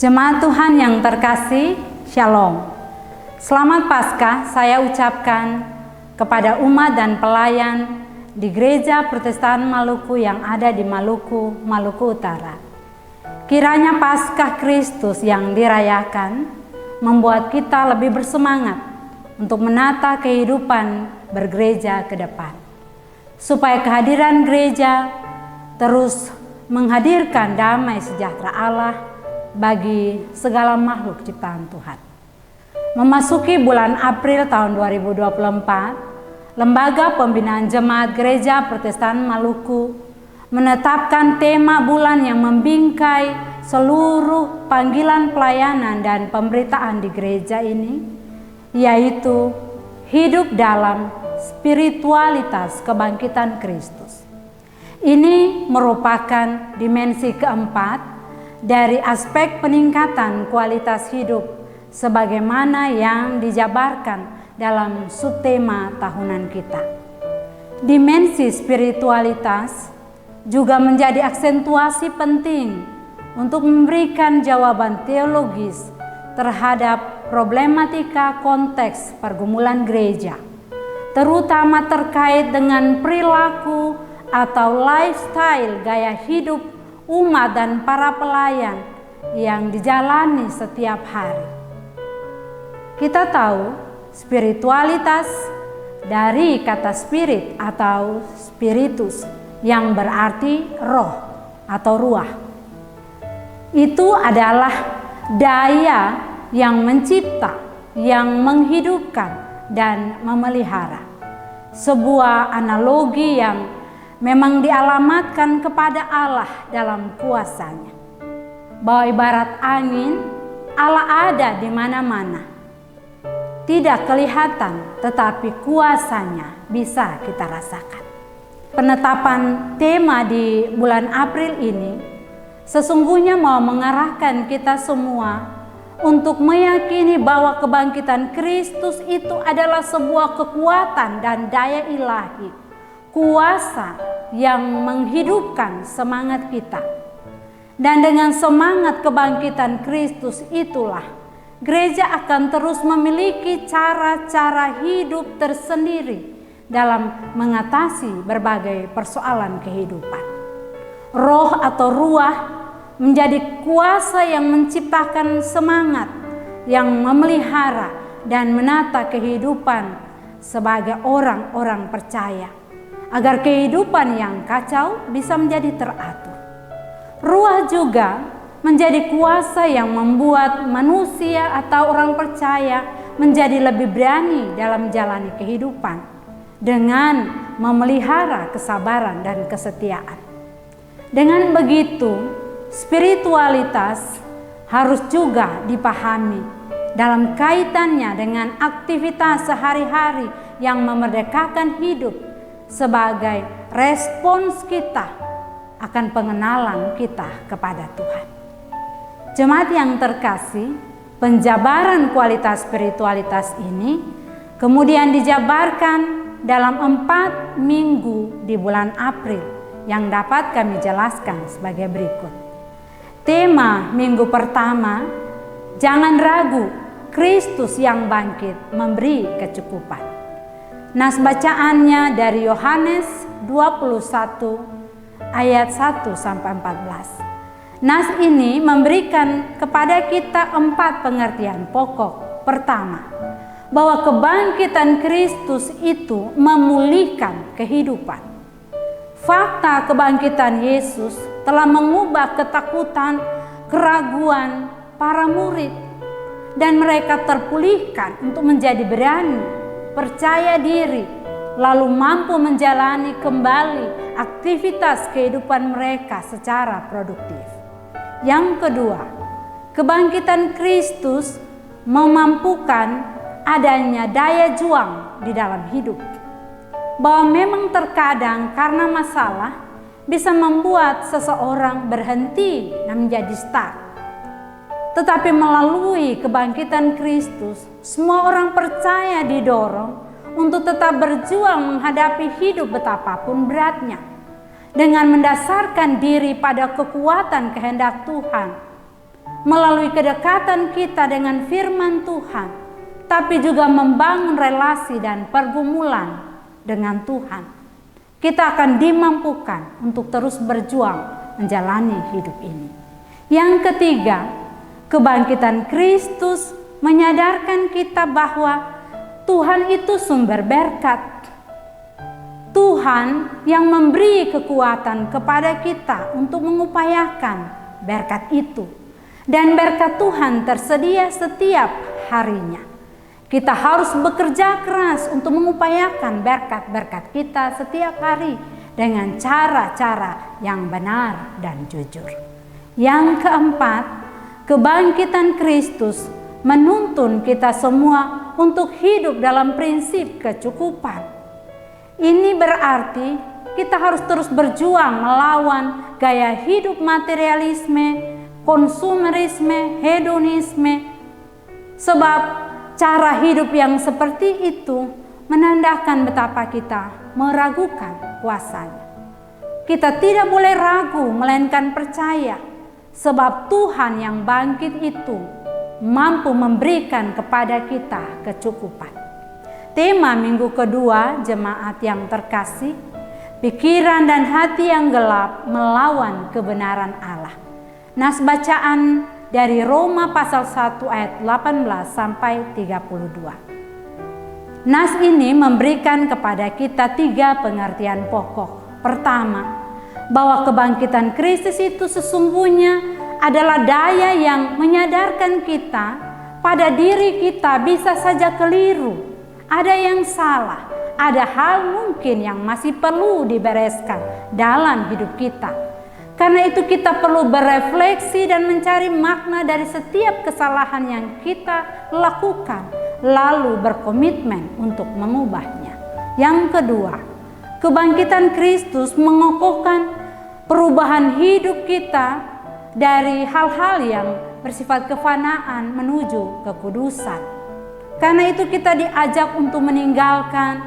Jemaat Tuhan yang terkasih, Shalom. Selamat Paskah saya ucapkan kepada umat dan pelayan di Gereja Protestan Maluku yang ada di Maluku, Maluku Utara. Kiranya Paskah Kristus yang dirayakan membuat kita lebih bersemangat untuk menata kehidupan bergereja ke depan. Supaya kehadiran gereja terus menghadirkan damai sejahtera Allah bagi segala makhluk ciptaan Tuhan. Memasuki bulan April tahun 2024, Lembaga Pembinaan Jemaat Gereja Protestan Maluku menetapkan tema bulan yang membingkai seluruh panggilan pelayanan dan pemberitaan di gereja ini, yaitu hidup dalam spiritualitas kebangkitan Kristus. Ini merupakan dimensi keempat dari aspek peningkatan kualitas hidup sebagaimana yang dijabarkan dalam subtema tahunan kita. Dimensi spiritualitas juga menjadi aksentuasi penting untuk memberikan jawaban teologis terhadap problematika konteks pergumulan gereja, terutama terkait dengan perilaku atau lifestyle gaya hidup umat dan para pelayan yang dijalani setiap hari. Kita tahu spiritualitas dari kata spirit atau spiritus yang berarti roh atau ruah. Itu adalah daya yang mencipta, yang menghidupkan dan memelihara. Sebuah analogi yang memang dialamatkan kepada Allah dalam kuasanya. Bahwa ibarat angin, Allah ada di mana-mana. Tidak kelihatan, tetapi kuasanya bisa kita rasakan. Penetapan tema di bulan April ini sesungguhnya mau mengarahkan kita semua untuk meyakini bahwa kebangkitan Kristus itu adalah sebuah kekuatan dan daya ilahi, kuasa yang menghidupkan semangat kita. Dan dengan semangat kebangkitan Kristus itulah gereja akan terus memiliki cara-cara hidup tersendiri dalam mengatasi berbagai persoalan kehidupan. Roh atau ruah menjadi kuasa yang menciptakan semangat, yang memelihara dan menata kehidupan sebagai orang-orang percaya, agar kehidupan yang kacau bisa menjadi teratur. Ruah juga menjadi kuasa yang membuat manusia atau orang percaya menjadi lebih berani dalam menjalani kehidupan dengan memelihara kesabaran dan kesetiaan. Dengan begitu, spiritualitas harus juga dipahami dalam kaitannya dengan aktivitas sehari-hari yang memerdekakan hidup sebagai respons kita akan pengenalan kita kepada Tuhan. Jemaat yang terkasih, penjabaran kualitas spiritualitas ini kemudian dijabarkan dalam 4 minggu di bulan April yang dapat kami jelaskan sebagai berikut. Tema minggu pertama, jangan ragu, Kristus yang bangkit memberi kecukupan. Nas bacaannya dari Yohanes 21 ayat 1-14. Nas ini memberikan kepada kita 4 pengertian pokok. Pertama, bahwa kebangkitan Kristus itu memulihkan kehidupan. Fakta kebangkitan Yesus telah mengubah ketakutan, keraguan para murid, dan mereka terpulihkan untuk menjadi berani, percaya diri, lalu mampu menjalani kembali aktivitas kehidupan mereka secara produktif. Yang kedua, kebangkitan Kristus memampukan adanya daya juang di dalam hidup. Bahwa memang terkadang karena masalah bisa membuat seseorang berhenti dan menjadi stuck. Tetapi melalui kebangkitan Kristus, semua orang percaya didorong untuk tetap berjuang menghadapi hidup betapapun beratnya, dengan mendasarkan diri pada kekuatan kehendak Tuhan melalui kedekatan kita dengan firman Tuhan, tapi juga membangun relasi dan pergumulan dengan Tuhan, kita akan dimampukan untuk terus berjuang menjalani hidup ini. Yang ketiga, kebangkitan Kristus menyadarkan kita bahwa Tuhan itu sumber berkat. Tuhan yang memberi kekuatan kepada kita untuk mengupayakan berkat itu. Dan berkat Tuhan tersedia setiap harinya. Kita harus bekerja keras untuk mengupayakan berkat-berkat kita setiap hari dengan cara-cara yang benar dan jujur. Yang keempat, kebangkitan Kristus menuntun kita semua untuk hidup dalam prinsip kecukupan. Ini berarti kita harus terus berjuang melawan gaya hidup materialisme, konsumerisme, hedonisme. Sebab cara hidup yang seperti itu menandakan betapa kita meragukan kuasanya. Kita tidak boleh ragu melainkan percaya, sebab Tuhan yang bangkit itu mampu memberikan kepada kita kecukupan. Tema minggu kedua jemaat yang terkasih, pikiran dan hati yang gelap melawan kebenaran Allah. Nas bacaan dari Roma pasal 1 ayat 18 sampai 32. Nas ini memberikan kepada kita 3 pengertian pokok. Pertama, bahwa kebangkitan Kristus itu sesungguhnya adalah daya yang menyadarkan kita pada diri kita bisa saja keliru. Ada yang salah, ada hal mungkin yang masih perlu dibereskan dalam hidup kita. Karena itu kita perlu berefleksi dan mencari makna dari setiap kesalahan yang kita lakukan, lalu berkomitmen untuk mengubahnya. Yang kedua, kebangkitan Kristus mengokohkan perubahan hidup kita dari hal-hal yang bersifat kefanaan menuju kekudusan. Karena itu kita diajak untuk meninggalkan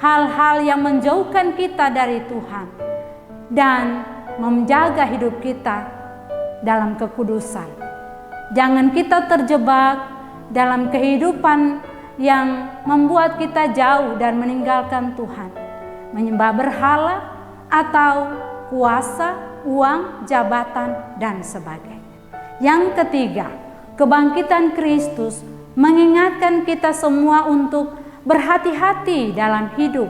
hal-hal yang menjauhkan kita dari Tuhan dan menjaga hidup kita dalam kekudusan. Jangan kita terjebak dalam kehidupan yang membuat kita jauh dan meninggalkan Tuhan, menyembah berhala atau kuasa, uang, jabatan, dan sebagainya. Yang ketiga, kebangkitan Kristus mengingatkan kita semua untuk berhati-hati dalam hidup,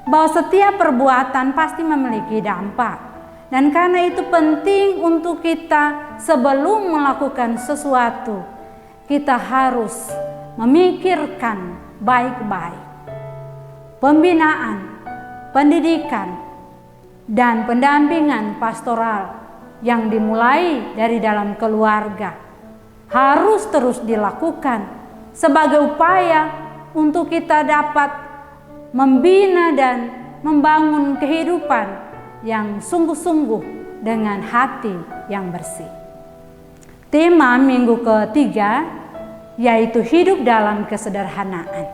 bahwa setiap perbuatan pasti memiliki dampak. Dan karena itu penting untuk kita sebelum melakukan sesuatu, kita harus memikirkan baik-baik. Pembinaan, pendidikan, dan pendampingan pastoral yang dimulai dari dalam keluarga harus terus dilakukan sebagai upaya untuk kita dapat membina dan membangun kehidupan yang sungguh-sungguh dengan hati yang bersih. Tema minggu ketiga yaitu hidup dalam kesederhanaan.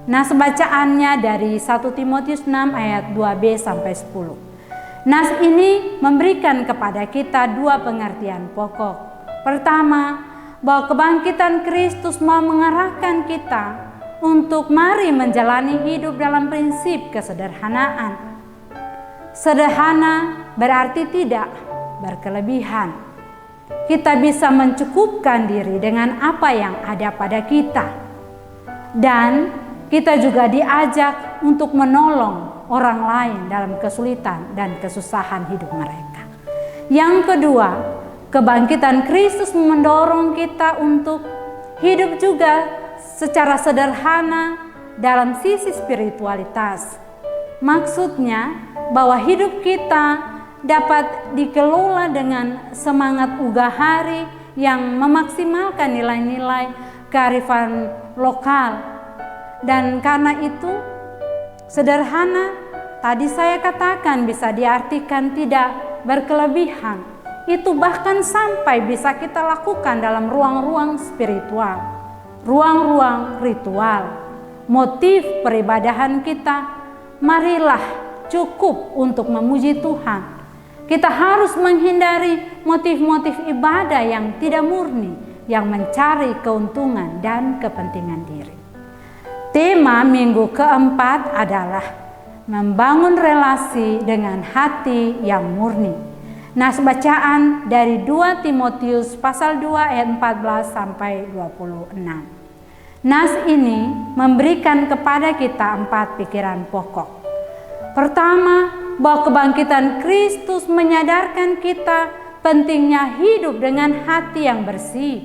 Nas bacaannya dari 1 Timotius 6 ayat 2b sampai 10. Nas ini memberikan kepada kita 2 pengertian pokok. Pertama, bahwa kebangkitan Kristus mau mengarahkan kita untuk mari menjalani hidup dalam prinsip kesederhanaan. Sederhana berarti tidak berkelebihan. Kita bisa mencukupkan diri dengan apa yang ada pada kita. Dan kita juga diajak untuk menolong orang lain dalam kesulitan dan kesusahan hidup mereka. Yang kedua, kebangkitan Kristus mendorong kita untuk hidup juga secara sederhana dalam sisi spiritualitas. Maksudnya bahwa hidup kita dapat dikelola dengan semangat ugah hari yang memaksimalkan nilai-nilai kearifan lokal. Dan karena itu sederhana tadi saya katakan bisa diartikan tidak berkelebihan. Itu bahkan sampai bisa kita lakukan dalam ruang-ruang spiritual, ruang-ruang ritual. Motif peribadahan kita, marilah cukup untuk memuji Tuhan. Kita harus menghindari motif-motif ibadah yang tidak murni, yang mencari keuntungan dan kepentingan diri. Tema minggu keempat adalah membangun relasi dengan hati yang murni. Nas bacaan dari 2 Timotius pasal 2 ayat 14 sampai 26. Nas ini memberikan kepada kita 4 pikiran pokok. Pertama, bahwa kebangkitan Kristus menyadarkan kita pentingnya hidup dengan hati yang bersih.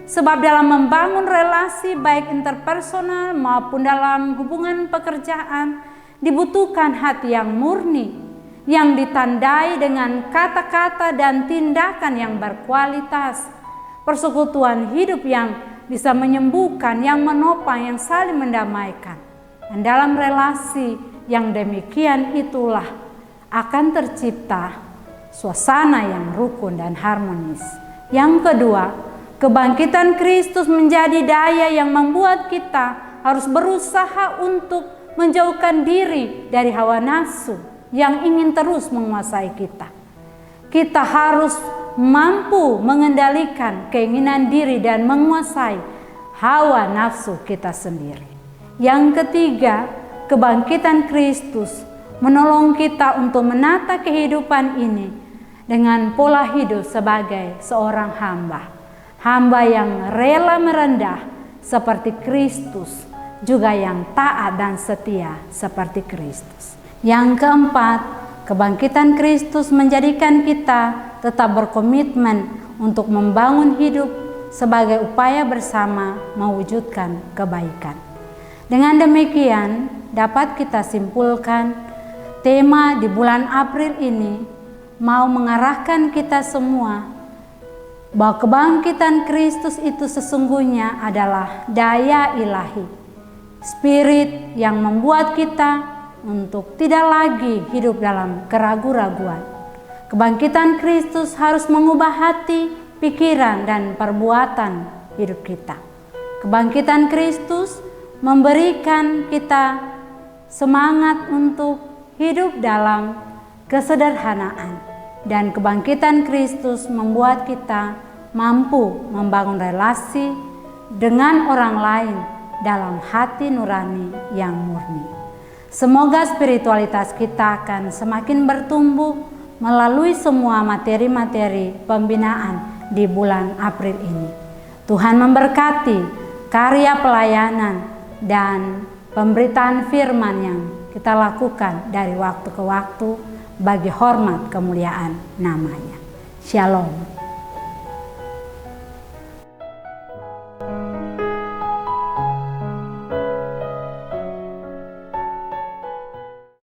Sebab dalam membangun relasi baik interpersonal maupun dalam hubungan pekerjaan dibutuhkan hati yang murni, yang ditandai dengan kata-kata dan tindakan yang berkualitas, persekutuan hidup yang bisa menyembuhkan, yang menopang, yang saling mendamaikan. Dan dalam relasi yang demikian itulah akan tercipta suasana yang rukun dan harmonis. Yang kedua, kebangkitan Kristus menjadi daya yang membuat kita harus berusaha untuk menjauhkan diri dari hawa nafsu yang ingin terus menguasai kita. Kita harus mampu mengendalikan keinginan diri dan menguasai hawa nafsu kita sendiri. Yang ketiga, kebangkitan Kristus menolong kita untuk menata kehidupan ini dengan pola hidup sebagai seorang hamba. Hamba yang rela merendah seperti Kristus, juga yang taat dan setia seperti Kristus. Yang keempat, kebangkitan Kristus menjadikan kita tetap berkomitmen untuk membangun hidup sebagai upaya bersama mewujudkan kebaikan. Dengan demikian, dapat kita simpulkan tema di bulan April ini mau mengarahkan kita semua bahwa kebangkitan Kristus itu sesungguhnya adalah daya ilahi, Spirit yang membuat kita untuk tidak lagi hidup dalam keraguan-raguan. Kebangkitan Kristus harus mengubah hati, pikiran, dan perbuatan hidup kita. Kebangkitan Kristus memberikan kita semangat untuk hidup dalam kesederhanaan. Dan kebangkitan Kristus membuat kita mampu membangun relasi dengan orang lain dalam hati nurani yang murni. Semoga spiritualitas kita akan semakin bertumbuh melalui semua materi-materi pembinaan di bulan April ini. Tuhan memberkati karya pelayanan dan pemberitaan firman yang kita lakukan dari waktu ke waktu bagi hormat kemuliaan namanya. Shalom.